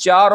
4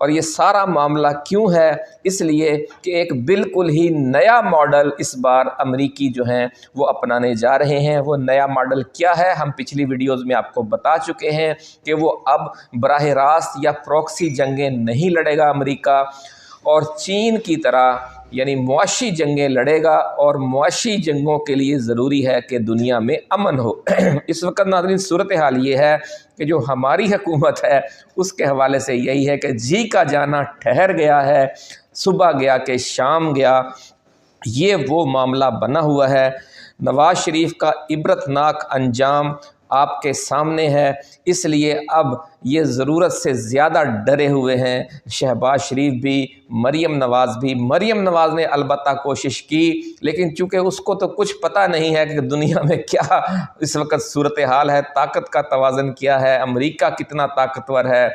اور یہ سارا معاملہ کیوں ہے؟ اس لیے کہ ایک بالکل ہی نیا ماڈل اس بار امریکی جو ہیں وہ اپنانے جا رہے ہیں۔ وہ نیا ماڈل کیا ہے؟ ہم پچھلی ویڈیوز میں آپ کو بتا چکے ہیں کہ وہ اب براہ راست یا پروکسی جنگیں نہیں لڑے گا امریکہ، اور چین کی طرح یعنی معاشی جنگیں لڑے گا، اور معاشی جنگوں کے لیے ضروری ہے کہ دنیا میں امن ہو۔ اس وقت ناظرین صورتحال یہ ہے کہ جو ہماری حکومت ہے اس کے حوالے سے یہی ہے کہ جی کا جانا ٹھہر گیا ہے، صبح گیا کہ شام گیا، یہ وہ معاملہ بنا ہوا ہے۔ نواز شریف کا عبرتناک انجام آپ کے سامنے ہے، اس لیے اب یہ ضرورت سے زیادہ ڈرے ہوئے ہیں شہباز شریف بھی، مریم نواز بھی۔ مریم نواز نے البتہ کوشش کی، لیکن چونکہ اس کو تو کچھ پتہ نہیں ہے کہ دنیا میں کیا اس وقت صورتحال ہے، طاقت کا توازن کیا ہے، امریکہ کتنا طاقتور ہے،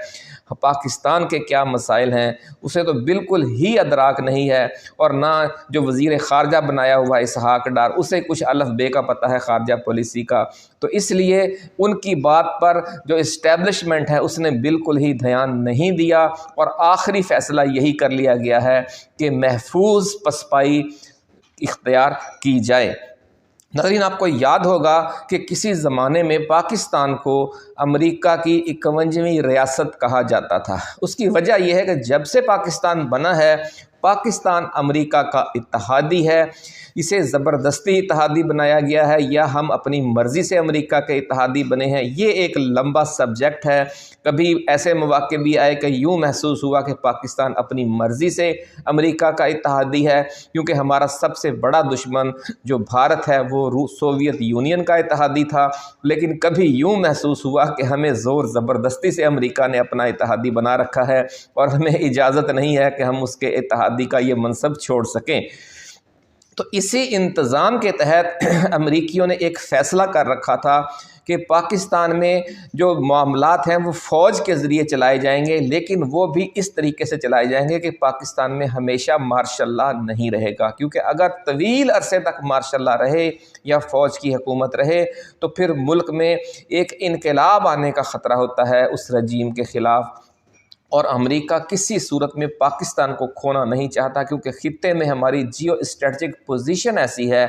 پاکستان کے کیا مسائل ہیں، اسے تو بالکل ہی ادراک نہیں ہے۔ اور نہ جو وزیر خارجہ بنایا ہوا اسحاق ڈار، اسے کچھ الف بے کا پتہ ہے خارجہ پالیسی کا۔ تو اس لیے ان کی بات پر جو اسٹیبلشمنٹ ہے اس نے بالکل ہی دھیان نہیں دیا، اور آخری فیصلہ یہی کر لیا گیا ہے کہ محفوظ پسپائی اختیار کی جائے۔ ناظرین آپ کو یاد ہوگا کہ کسی زمانے میں پاکستان کو امریکہ کی 51ویں ریاست کہا جاتا تھا۔ اس کی وجہ یہ ہے کہ جب سے پاکستان بنا ہے، پاکستان امریکہ کا اتحادی ہے، اسے زبردستی اتحادی بنایا گیا ہے یا ہم اپنی مرضی سے امریکہ کے اتحادی بنے ہیں، یہ ایک لمبا سبجیکٹ ہے۔ کبھی ایسے مواقع بھی آئے کہ یوں محسوس ہوا کہ پاکستان اپنی مرضی سے امریکہ کا اتحادی ہے، کیونکہ ہمارا سب سے بڑا دشمن جو بھارت ہے وہ سوویت یونین کا اتحادی تھا۔ لیکن کبھی یوں محسوس ہوا کہ ہمیں زور زبردستی سے امریکہ نے اپنا اتحادی بنا رکھا ہے، اور ہمیں اجازت نہیں ہے کہ ہم اس کے اتحادی کا یہ منصب چھوڑ سکیں۔ تو اسی انتظام کے تحت امریکیوں نے ایک فیصلہ کر رکھا تھا کہ پاکستان میں جو معاملات ہیں وہ فوج کے ذریعے چلائے جائیں گے، لیکن وہ بھی اس طریقے سے چلائے جائیں گے کہ پاکستان میں ہمیشہ مارشل لا نہیں رہے گا، کیونکہ اگر طویل عرصے تک مارشل لا رہے یا فوج کی حکومت رہے تو پھر ملک میں ایک انقلاب آنے کا خطرہ ہوتا ہے اس رجیم کے خلاف، اور امریکہ کسی صورت میں پاکستان کو کھونا نہیں چاہتا، کیونکہ خطے میں ہماری جیو اسٹریٹجک پوزیشن ایسی ہے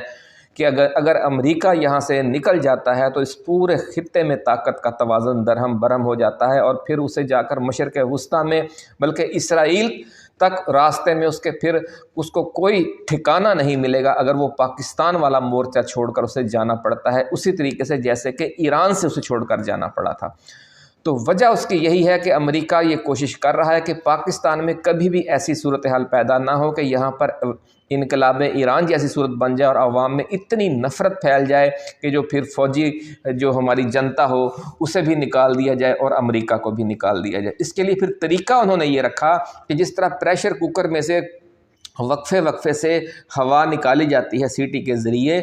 کہ اگر امریکہ یہاں سے نکل جاتا ہے تو اس پورے خطے میں طاقت کا توازن درہم برہم ہو جاتا ہے، اور پھر اسے جا کر مشرق وسطیٰ میں بلکہ اسرائیل تک راستے میں اس کو کوئی ٹھکانہ نہیں ملے گا اگر وہ پاکستان والا مورچہ چھوڑ کر اسے جانا پڑتا ہے، اسی طریقے سے جیسے کہ ایران سے اسے چھوڑ کر جانا پڑا تھا۔ تو وجہ اس کی یہی ہے کہ امریکہ یہ کوشش کر رہا ہے کہ پاکستان میں کبھی بھی ایسی صورتحال پیدا نہ ہو کہ یہاں پر انقلاب ایران جیسی صورت بن جائے اور عوام میں اتنی نفرت پھیل جائے کہ جو پھر فوجی جو ہماری جنتا ہو اسے بھی نکال دیا جائے اور امریکہ کو بھی نکال دیا جائے۔ اس کے لیے پھر طریقہ انہوں نے یہ رکھا کہ جس طرح پریشر کوکر میں سے وقفے سے ہوا نکالی جاتی ہے سیٹی کے ذریعے،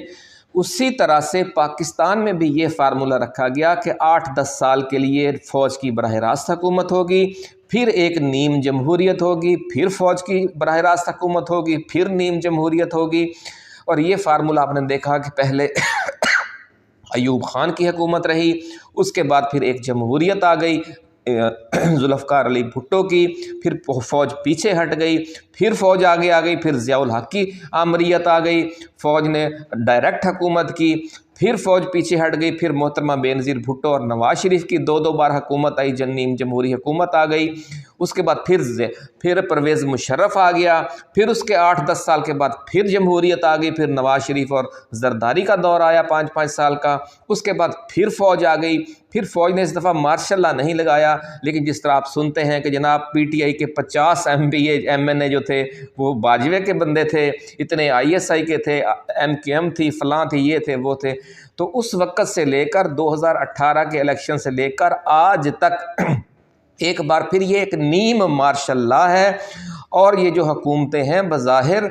اسی طرح سے پاکستان میں بھی یہ فارمولہ رکھا گیا کہ 8-10 سال کے لیے فوج کی براہ راست حکومت ہوگی، پھر ایک نیم جمہوریت ہوگی، پھر فوج کی براہ راست حکومت ہوگی، پھر نیم جمہوریت ہوگی۔ اور یہ فارمولہ آپ نے دیکھا کہ پہلے ایوب خان کی حکومت رہی، اس کے بعد پھر ایک جمہوریت آ گئی ذوالفقار علی بھٹو کی، پھر فوج پیچھے ہٹ گئی، پھر فوج آگے آ گئی، پھر ضیاء الحق کی آمریت آ گئی، فوج نے ڈائریکٹ حکومت کی، پھر فوج پیچھے ہٹ گئی، پھر محترمہ بینظیر بھٹو اور نواز شریف کی دو بار حکومت آئی، نیم جمہوری حکومت آ گئی، اس کے بعد پھر پرویز مشرف آ گیا، پھر اس کے 8-10 سال کے بعد پھر جمہوریت آ گئی، پھر نواز شریف اور زرداری کا دور آیا 5-5 سال کا، اس کے بعد پھر فوج آ گئی، پھر فوج نے اس دفعہ مارشل لا نہیں لگایا، لیکن جس طرح آپ سنتے ہیں کہ جناب پی ٹی آئی کے 50 ایم این اے جو تھے وہ باجوے کے بندے تھے، اتنے ISI کے تھے، MQM تھی، فلاں تھی، یہ تھے وہ تھے، تو اس وقت سے لے کر 2018 کے الیکشن سے لے کر آج تک ایک بار پھر یہ ایک نیم مارشل لا ہے، اور یہ جو حکومتیں ہیں بظاہر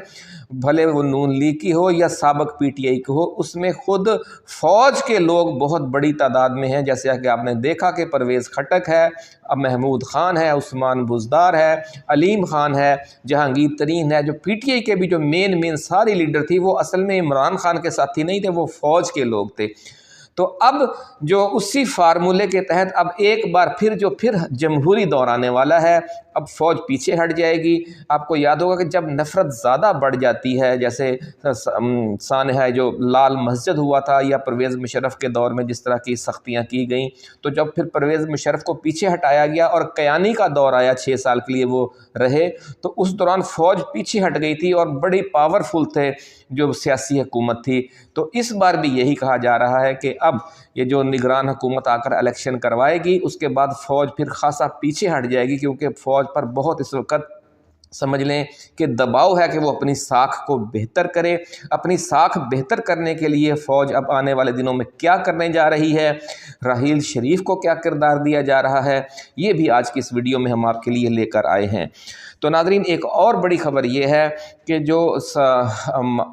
بھلے وہ نون لیگ کی ہو یا سابق PTI کی ہو، اس میں خود فوج کے لوگ بہت بڑی تعداد میں ہیں، جیسے کہ آپ نے دیکھا کہ پرویز خٹک ہے، اب محمود خان ہے، عثمان بزدار ہے، علیم خان ہے، جہانگیر ترین ہے، جو PTI کے بھی جو مین ساری لیڈر تھی وہ اصل میں عمران خان کے ساتھی نہیں تھے، وہ فوج کے لوگ تھے۔ تو اب جو اسی فارمولے کے تحت اب ایک بار پھر جمہوری دور آنے والا ہے، اب فوج پیچھے ہٹ جائے گی۔ آپ کو یاد ہوگا کہ جب نفرت زیادہ بڑھ جاتی ہے، جیسے سانحہ جو لال مسجد ہوا تھا یا پرویز مشرف کے دور میں جس طرح کی سختیاں کی گئیں، تو جب پھر پرویز مشرف کو پیچھے ہٹایا گیا اور کیانی کا دور آیا 6 سال کے لیے وہ رہے، تو اس دوران فوج پیچھے ہٹ گئی تھی اور بڑی پاورفل تھے جو سیاسی حکومت تھی۔ تو اس بار بھی یہی کہا جا رہا ہے کہ اب یہ جو نگران حکومت آ کر الیکشن کروائے گی، اس کے بعد فوج پھر خاصا پیچھے ہٹ جائے گی، کیونکہ فوج پر بہت اس وقت سمجھ لیں کہ دباؤ ہے کہ وہ اپنی ساکھ کو بہتر کرے۔ اپنی ساکھ بہتر کرنے کے لیے فوج اب آنے والے دنوں میں کیا کرنے جا رہی ہے، راحیل شریف کو کیا کردار دیا جا رہا ہے، یہ بھی آج کی اس ویڈیو میں ہم آپ کے لیے لے کر آئے ہیں۔ تو ناظرین، ایک اور بڑی خبر یہ ہے کہ جو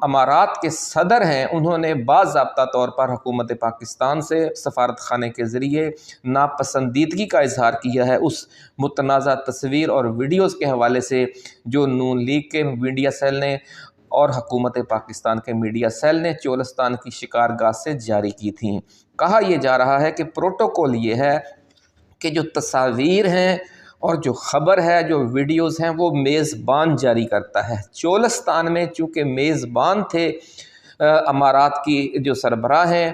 امارات کے صدر ہیں، انہوں نے باضابطہ طور پر حکومت پاکستان سے سفارت خانے کے ذریعے ناپسندیدگی کا اظہار کیا ہے اس متنازع تصویر اور ویڈیوز کے حوالے سے جو نون لیگ کے میڈیا سیل نے اور حکومت پاکستان کے میڈیا سیل نے چولستان کی شکارگاہ سے جاری کی تھیں۔ کہا یہ جا رہا ہے کہ پروٹوکول یہ ہے کہ جو تصاویر ہیں اور جو خبر ہے، جو ویڈیوز ہیں، وہ میزبان جاری کرتا ہے۔ چولستان میں چونکہ میزبان تھے امارات کی جو سربراہ ہیں،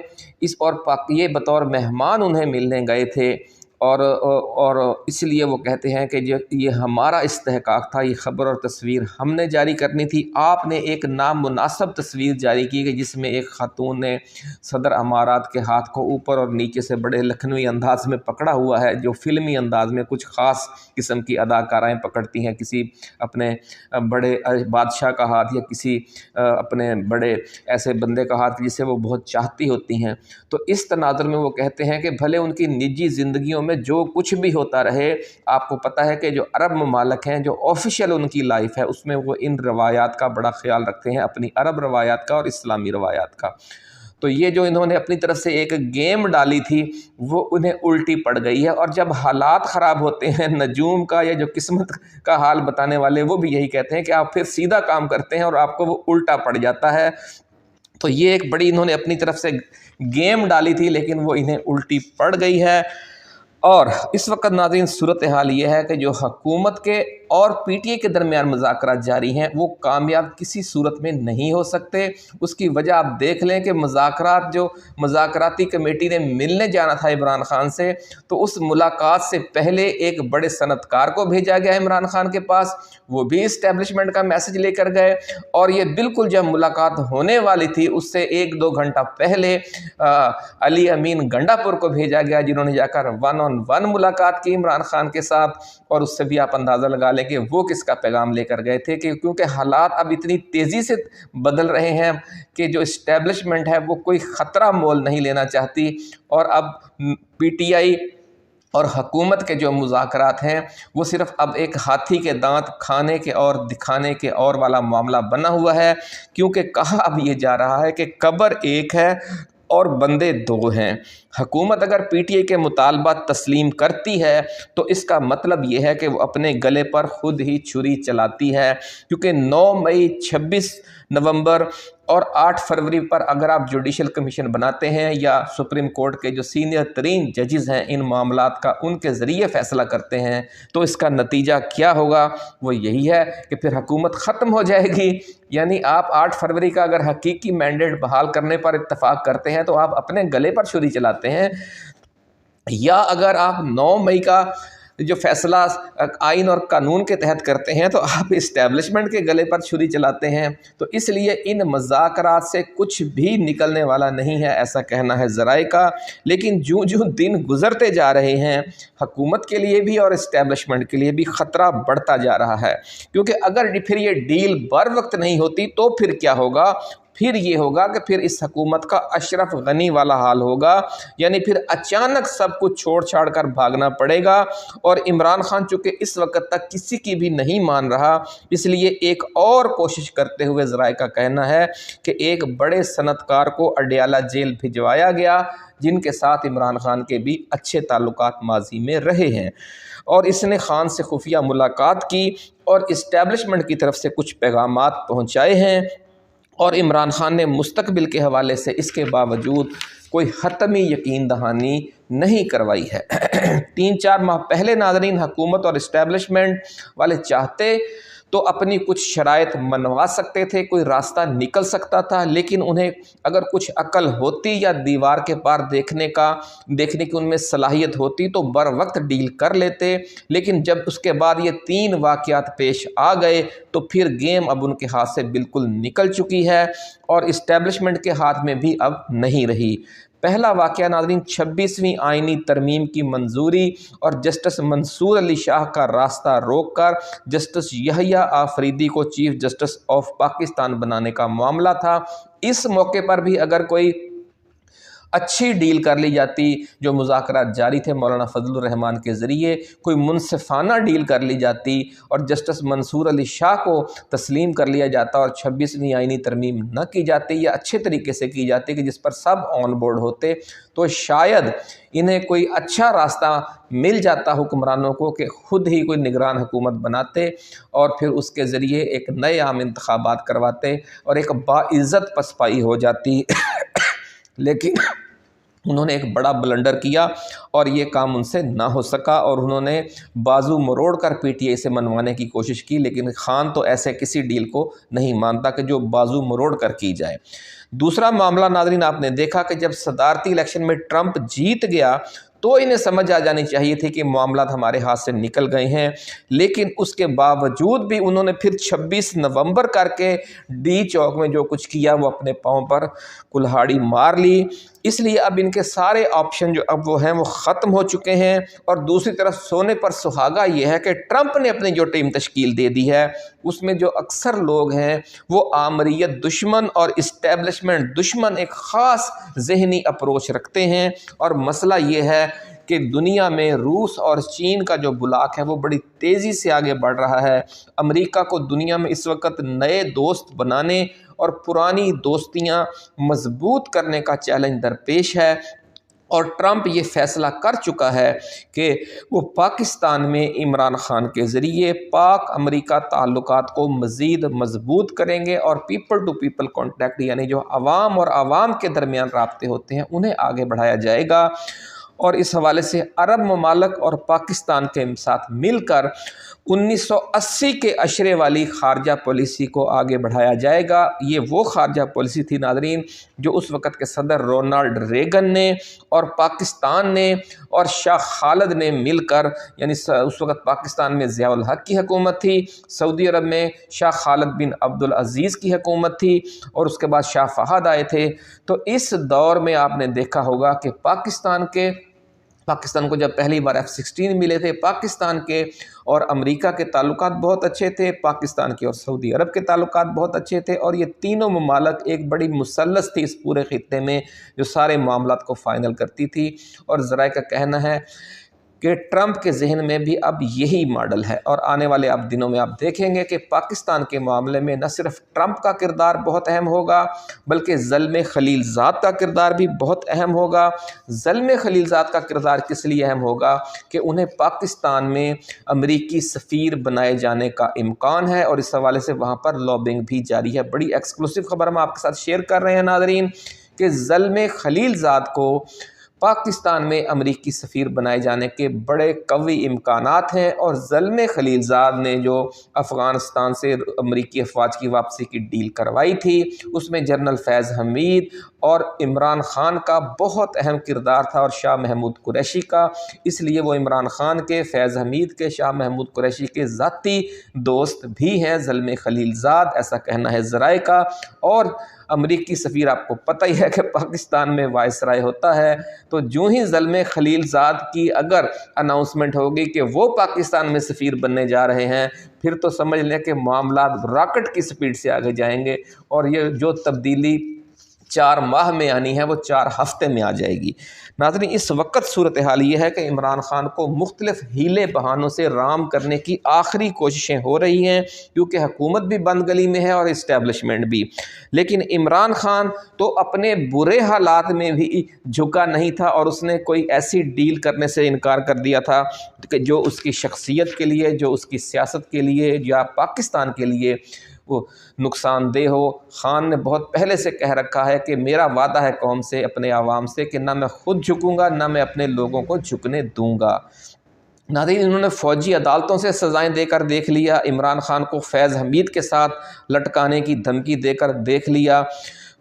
یہ بطور مہمان انہیں ملنے گئے تھے، اور اس لیے وہ کہتے ہیں کہ یہ ہمارا استحقاق تھا، یہ خبر اور تصویر ہم نے جاری کرنی تھی۔ آپ نے ایک نامناسب تصویر جاری کی گئی جس میں ایک خاتون نے صدر امارات کے ہاتھ کو اوپر اور نیچے سے بڑے لکھنوی انداز میں پکڑا ہوا ہے، جو فلمی انداز میں کچھ خاص قسم کی اداکارائیں پکڑتی ہیں، کسی اپنے بڑے بادشاہ کا ہاتھ یا کسی اپنے بڑے ایسے بندے کا ہاتھ جسے وہ بہت چاہتی ہوتی ہیں۔ تو اس تناظر میں وہ کہتے ہیں کہ بھلے ان کی نجی زندگیوں میں جو کچھ بھی ہوتا رہے، آپ کو پتہ ہے کہ جو عرب ممالک ہیں، جو آفیشیل ان کی لائف ہے، اس میں وہ ان روایات کا بڑا خیال رکھتے ہیں، اپنی عرب روایات کا اور اسلامی روایات کا۔ تو یہ جو انہوں نے اپنی طرف سے ایک گیم ڈالی تھی، وہ انہیں الٹی پڑ گئی ہے، اور جب حالات خراب ہوتے ہیں، نجوم کا یا جو قسمت کا حال بتانے والے وہ بھی یہی کہتے ہیں کہ آپ پھر سیدھا کام کرتے ہیں اور آپ کو وہ الٹا پڑ جاتا ہے۔ تو یہ ایک بڑی انہوں نے اپنی طرف سے گیم ڈالی تھی، لیکن وہ انہیں الٹی پڑ گئی ہے۔ اور اس وقت ناظرین صورتحال یہ ہے کہ جو حکومت کے اور پی ٹی آئی کے درمیان مذاکرات جاری ہیں، وہ کامیاب کسی صورت میں نہیں ہو سکتے۔ اس کی وجہ آپ دیکھ لیں کہ جو مذاکراتی کمیٹی نے ملنے جانا تھا عمران خان سے، تو اس ملاقات سے پہلے ایک بڑے صنعت کار کو بھیجا گیا عمران خان کے پاس، وہ بھی اسٹیبلشمنٹ کا میسج لے کر گئے، اور یہ بالکل جب ملاقات ہونے والی تھی اس سے 1-2 گھنٹہ پہلے علی امین گنڈا پور کو بھیجا گیا، جنہوں نے جا کر 1-on-1 ملاقات کی عمران خان کے ساتھ۔ اور اس سے بھی آپ اندازہ لگا لیں کہ وہ کس کا پیغام لے کر گئے تھے، کہ کیونکہ حالات اب اتنی تیزی سے بدل رہے ہیں کہ جو اسٹیبلشمنٹ ہے وہ کوئی خطرہ مول نہیں لینا چاہتی، اور اب پی ٹی آئی اور حکومت کے جو مذاکرات ہیں وہ صرف اب ایک ہاتھی کے دانت کھانے کے اور دکھانے کے اور والا معاملہ بنا ہوا ہے، کیونکہ کہا اب یہ جا رہا ہے کہ قبر ایک ہے اور بندے 2 ہیں۔ حکومت اگر پی ٹی آئی کے مطالبات تسلیم کرتی ہے تو اس کا مطلب یہ ہے کہ وہ اپنے گلے پر خود ہی چھری چلاتی ہے، کیونکہ 9 مئی، 26 نومبر اور 8 فروری پر اگر آپ جوڈیشل کمیشن بناتے ہیں یا سپریم کورٹ کے جو سینئر ترین ججز ہیں ان معاملات کا ان کے ذریعے فیصلہ کرتے ہیں، تو اس کا نتیجہ کیا ہوگا؟ وہ یہی ہے کہ پھر حکومت ختم ہو جائے گی۔ یعنی آپ 8 فروری کا اگر حقیقی مینڈیٹ بحال کرنے پر اتفاق کرتے ہیں تو آپ اپنے گلے پر چھری چلاتے ہیں، یا اگر آپ 9 مئی کا جو فیصلہ آئین اور قانون کے تحت کرتے ہیں تو آپ اسٹیبلشمنٹ کے گلے پر چھری چلاتے ہیں۔ تو اس لیے ان مذاکرات سے کچھ بھی نکلنے والا نہیں ہے، ایسا کہنا ہے ذرائع کا۔ لیکن جو دن گزرتے جا رہے ہیں، حکومت کے لیے بھی اور اسٹیبلشمنٹ کے لیے بھی خطرہ بڑھتا جا رہا ہے، کیونکہ اگر پھر یہ ڈیل بر وقت نہیں ہوتی تو پھر کیا ہوگا؟ پھر یہ ہوگا کہ پھر اس حکومت کا اشرف غنی والا حال ہوگا، یعنی پھر اچانک سب کچھ چھوڑ چھاڑ کر بھاگنا پڑے گا۔ اور عمران خان چونکہ اس وقت تک کسی کی بھی نہیں مان رہا، اس لیے ایک اور کوشش کرتے ہوئے ذرائع کا کہنا ہے کہ ایک بڑے صنعت کار کو اڈیالہ جیل بھجوایا گیا، جن کے ساتھ عمران خان کے بھی اچھے تعلقات ماضی میں رہے ہیں، اور اس نے خان سے خفیہ ملاقات کی اور اسٹیبلشمنٹ کی طرف سے کچھ پیغامات پہنچائے ہیں، اور عمران خان نے مستقبل کے حوالے سے اس کے باوجود کوئی حتمی یقین دہانی نہیں کروائی ہے۔ 3-4 ماہ پہلے ناظرین حکومت اور اسٹیبلشمنٹ والے چاہتے تو اپنی کچھ شرائط منوا سکتے تھے، کوئی راستہ نکل سکتا تھا، لیکن انہیں اگر کچھ عقل ہوتی یا دیوار کے پار دیکھنے کی ان میں صلاحیت ہوتی تو بر وقت ڈیل کر لیتے، لیکن جب اس کے بعد یہ 3 واقعات پیش آ گئے تو پھر گیم اب ان کے ہاتھ سے بالکل نکل چکی ہے اور اسٹیبلشمنٹ کے ہاتھ میں بھی اب نہیں رہی۔ پہلا واقعہ ناظرین 26ویں آئینی ترمیم کی منظوری اور جسٹس منصور علی شاہ کا راستہ روک کر جسٹس یحییٰ آفریدی کو چیف جسٹس آف پاکستان بنانے کا معاملہ تھا۔ اس موقع پر بھی اگر کوئی اچھی ڈیل کر لی جاتی، جو مذاکرات جاری تھے مولانا فضل الرحمان کے ذریعے، کوئی منصفانہ ڈیل کر لی جاتی اور جسٹس منصور علی شاہ کو تسلیم کر لیا جاتا اور 26ویں آئینی ترمیم نہ کی جاتی یا اچھے طریقے سے کی جاتی کہ جس پر سب آن بورڈ ہوتے، تو شاید انہیں کوئی اچھا راستہ مل جاتا حکمرانوں کو کہ خود ہی کوئی نگران حکومت بناتے اور پھر اس کے ذریعے ایک نئے عام انتخابات کرواتے اور ایک باعزت پسپائی ہو جاتی۔ لیکن انہوں نے ایک بڑا بلنڈر کیا اور یہ کام ان سے نہ ہو سکا اور انہوں نے بازو مروڑ کر پی ٹی آئی سے منوانے کی کوشش کی، لیکن خان تو ایسے کسی ڈیل کو نہیں مانتا کہ جو بازو مروڑ کر کی جائے۔ دوسرا معاملہ ناظرین آپ نے دیکھا کہ جب صدارتی الیکشن میں ٹرمپ جیت گیا تو انہیں سمجھ آ جانی چاہیے تھی کہ معاملات ہمارے ہاتھ سے نکل گئے ہیں، لیکن اس کے باوجود بھی انہوں نے پھر 26 نومبر کر کے ڈی چوک میں جو کچھ کیا وہ اپنے پاؤں پر کلہاڑی مار لی۔ اس لیے اب ان کے سارے آپشن جو اب وہ ہیں وہ ختم ہو چکے ہیں، اور دوسری طرف سونے پر سہاگا یہ ہے کہ ٹرمپ نے اپنی جو ٹیم تشکیل دے دی ہے اس میں جو اکثر لوگ ہیں وہ آمریت دشمن اور اسٹیبلشمنٹ دشمن ایک خاص ذہنی اپروچ رکھتے ہیں، اور مسئلہ یہ ہے کہ دنیا میں روس اور چین کا جو بلاک ہے وہ بڑی تیزی سے آگے بڑھ رہا ہے۔ امریکہ کو دنیا میں اس وقت نئے دوست بنانے اور پرانی دوستیاں مضبوط کرنے کا چیلنج درپیش ہے، اور ٹرمپ یہ فیصلہ کر چکا ہے کہ وہ پاکستان میں عمران خان کے ذریعے پاک امریکہ تعلقات کو مزید مضبوط کریں گے اور پیپل ٹو پیپل کانٹیکٹ یعنی جو عوام اور عوام کے درمیان رابطے ہوتے ہیں انہیں آگے بڑھایا جائے گا، اور اس حوالے سے عرب ممالک اور پاکستان کے ساتھ مل کر 1980 کے اشرے والی خارجہ پالیسی کو آگے بڑھایا جائے گا۔ یہ وہ خارجہ پالیسی تھی ناظرین جو اس وقت کے صدر رونالڈ ریگن نے اور پاکستان نے اور شاہ خالد نے مل کر، یعنی اس وقت پاکستان میں ضیاء الحق کی حکومت تھی، سعودی عرب میں شاہ خالد بن عبدالعزیز کی حکومت تھی، اور اس کے بعد شاہ فہد آئے تھے۔ تو اس دور میں آپ نے دیکھا ہوگا کہ پاکستان کو جب پہلی بار F-16 ملے تھے، پاکستان کے اور امریکہ کے تعلقات بہت اچھے تھے، پاکستان کے اور سعودی عرب کے تعلقات بہت اچھے تھے، اور یہ تینوں ممالک ایک بڑی مثلث تھی اس پورے خطے میں جو سارے معاملات کو فائنل کرتی تھی۔ اور ذرائع کا کہنا ہے کہ ٹرمپ کے ذہن میں بھی اب یہی ماڈل ہے، اور آنے والے اب دنوں میں آپ دیکھیں گے کہ پاکستان کے معاملے میں نہ صرف ٹرمپ کا کردار بہت اہم ہوگا بلکہ زلمے خلیل زاد کا کردار بھی بہت اہم ہوگا۔ زلمے خلیل زاد کا کردار کس لیے اہم ہوگا کہ انہیں پاکستان میں امریکی سفیر بنائے جانے کا امکان ہے، اور اس حوالے سے وہاں پر لابنگ بھی جاری ہے۔ بڑی ایکسکلوسیو خبر ہم آپ کے ساتھ شیئر کر رہے ہیں ناظرین کہ زلمے خلیل زاد کو پاکستان میں امریکی سفیر بنائے جانے کے بڑے قوی امکانات ہیں، اور زلمے خلیل زاد نے جو افغانستان سے امریکی افواج کی واپسی کی ڈیل کروائی تھی اس میں جنرل فیض حمید اور عمران خان کا بہت اہم کردار تھا، اور شاہ محمود قریشی کا۔ اس لیے وہ عمران خان کے، فیض حمید کے، شاہ محمود قریشی کے ذاتی دوست بھی ہیں زلمے خلیل زاد، ایسا کہنا ہے ذرائع کا۔ اور امریکی سفیر آپ کو پتہ ہی ہے کہ پاکستان میں وائسرائے ہوتا ہے، تو جو ہی زلمے خلیل زاد کی اگر اناؤنسمنٹ ہوگی کہ وہ پاکستان میں سفیر بننے جا رہے ہیں پھر تو سمجھ لیں کہ معاملات راکٹ کی سپیڈ سے آگے جائیں گے، اور یہ جو تبدیلی 4 ماہ میں آنی ہے وہ 4 ہفتے میں آ جائے گی۔ ناظرین اس وقت صورتحال یہ ہے کہ عمران خان کو مختلف ہیلے بہانوں سے رام کرنے کی آخری کوششیں ہو رہی ہیں، کیونکہ حکومت بھی بند گلی میں ہے اور اسٹیبلشمنٹ بھی، لیکن عمران خان تو اپنے برے حالات میں بھی جھکا نہیں تھا، اور اس نے کوئی ایسی ڈیل کرنے سے انکار کر دیا تھا کہ جو اس کی شخصیت کے لیے، جو اس کی سیاست کے لیے یا پاکستان کے لیے وہ نقصان دہ ہو۔ خان نے بہت پہلے سے کہہ رکھا ہے کہ میرا وعدہ ہے قوم سے، اپنے عوام سے، کہ نہ میں خود جھکوں گا نہ میں اپنے لوگوں کو جھکنے دوں گا۔ ناظرین، انہوں نے فوجی عدالتوں سے سزائیں دے کر دیکھ لیا، عمران خان کو فیض حمید کے ساتھ لٹکانے کی دھمکی دے کر دیکھ لیا،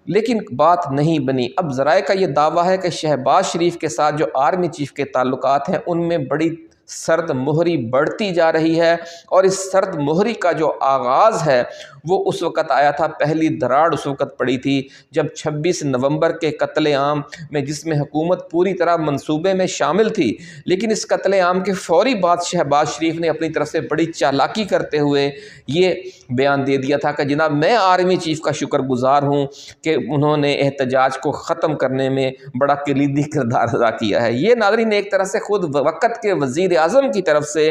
لیکن بات نہیں بنی۔ اب ذرائع کا یہ دعویٰ ہے کہ شہباز شریف کے ساتھ جو آرمی چیف کے تعلقات ہیں ان میں بڑی سرد مہری بڑھتی جا رہی ہے، اور اس سرد مہری کا جو آغاز ہے وہ اس وقت آیا تھا، پہلی دراڑ اس وقت پڑی تھی جب 26 نومبر کے قتل عام میں، جس میں حکومت پوری طرح منصوبے میں شامل تھی، لیکن اس قتل عام کے فوری بعد شہباز شریف نے اپنی طرف سے بڑی چالاکی کرتے ہوئے یہ بیان دے دیا تھا کہ جناب میں آرمی چیف کا شکر گزار ہوں کہ انہوں نے احتجاج کو ختم کرنے میں بڑا کلیدی کردار ادا کیا ہے۔ یہ ناظرین ایک طرح سے خود وقت کے وزیر اعظم کی طرف سے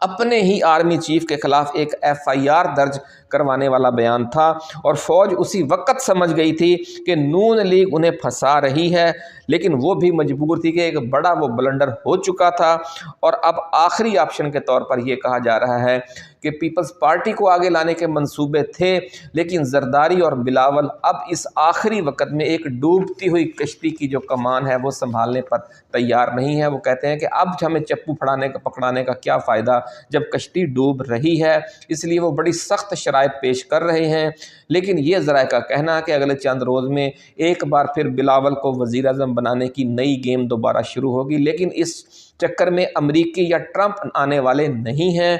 اپنے ہی آرمی چیف کے خلاف ایک FIR درج کروانے والا بیان تھا، اور فوج اسی وقت سمجھ گئی تھی کہ نون لیگ انہیں پھنسا رہی ہے، لیکن وہ بھی مجبور تھی کہ ایک بڑا وہ بلنڈر ہو چکا تھا، اور اب آخری آپشن کے طور پر یہ کہا جا رہا ہے کہ پیپلز پارٹی کو آگے لانے کے منصوبے تھے، لیکن زرداری اور بلاول اب اس آخری وقت میں ایک ڈوبتی ہوئی کشتی کی جو کمان ہے وہ سنبھالنے پر تیار نہیں ہے۔ وہ کہتے ہیں کہ اب ہمیں چپو پکڑانے کا کیا فائدہ جب کشتی ڈوب رہی ہے، اس لیے وہ بڑی سخت شرائط پیش کر رہے ہیں۔ لیکن یہ ذرائع کا کہنا ہے کہ اگلے چند روز میں ایک بار پھر بلاول کو وزیر اعظم بنانے کی نئی گیم دوبارہ شروع ہوگی، لیکن اس چکر میں امریکی یا ٹرمپ آنے والے نہیں ہیں۔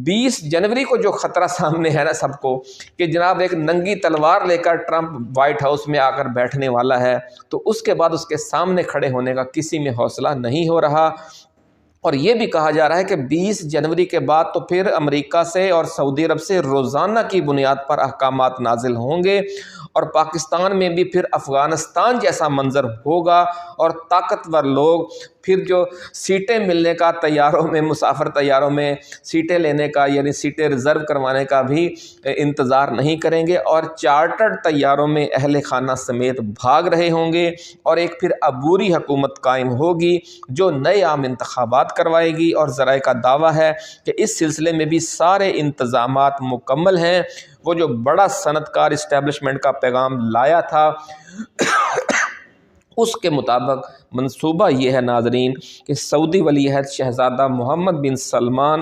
20 جنوری کو جو خطرہ سامنے ہے نا سب کو کہ جناب ایک ننگی تلوار لے کر ٹرمپ وائٹ ہاؤس میں آ کر بیٹھنے والا ہے، تو اس کے بعد اس کے سامنے کھڑے ہونے کا کسی میں حوصلہ نہیں ہو رہا۔ اور یہ بھی کہا جا رہا ہے کہ 20 جنوری کے بعد تو پھر امریکہ سے اور سعودی عرب سے روزانہ کی بنیاد پر احکامات نازل ہوں گے، اور پاکستان میں بھی پھر افغانستان جیسا منظر ہوگا، اور طاقتور لوگ پھر جو سیٹیں ملنے کا طیاروں میں، مسافر طیاروں میں سیٹیں لینے کا، یعنی سیٹیں ریزرو کروانے کا بھی انتظار نہیں کریں گے، اور چارٹرڈ طیاروں میں اہل خانہ سمیت بھاگ رہے ہوں گے، اور ایک پھر عبوری حکومت قائم ہوگی جو نئے عام انتخابات کروائے گی۔ اور ذرائع کا دعویٰ ہے کہ اس سلسلے میں بھی سارے انتظامات مکمل ہیں۔ وہ جو بڑا صنعت کار اسٹیبلشمنٹ کا پیغام لایا تھا اس کے مطابق منصوبہ یہ ہے ناظرین کہ سعودی ولی عہد شہزادہ محمد بن سلمان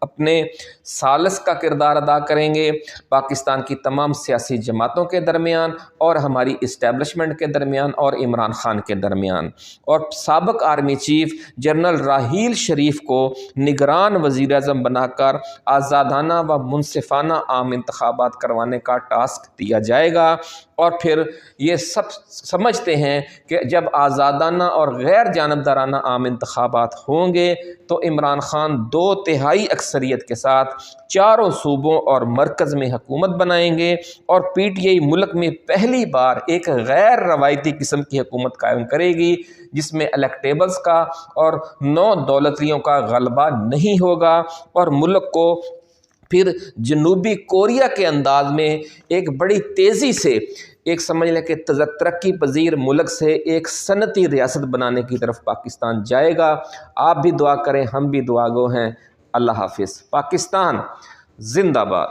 اپنے ثالث کا کردار ادا کریں گے پاکستان کی تمام سیاسی جماعتوں کے درمیان، اور ہماری اسٹیبلشمنٹ کے درمیان، اور عمران خان کے درمیان، اور سابق army chief general Raheel Sharif کو نگران وزیر اعظم بنا کر آزادانہ و منصفانہ عام انتخابات کروانے کا ٹاسک دیا جائے گا۔ اور پھر یہ سب سمجھتے ہیں کہ جب آزادانہ اور غیر جانبدارانہ عام انتخابات ہوں گے تو عمران خان 2/3 اکثریت کے ساتھ چاروں صوبوں اور مرکز میں حکومت بنائیں گے، اور PTI ملک میں پہلی بار ایک غیر روایتی قسم کی حکومت قائم کرے گی جس میں الیکٹیبلز کا اور نو دولتیوں کا غلبہ نہیں ہوگا، اور ملک کو پھر جنوبی کوریا کے انداز میں ایک بڑی تیزی سے ایک سمجھ لیں کہ ترقی پذیر ملک سے ایک صنعتی ریاست بنانے کی طرف پاکستان جائے گا۔ آپ بھی دعا کریں، ہم بھی دعا گو ہیں۔ اللہ حافظ۔ پاکستان زندہ باد۔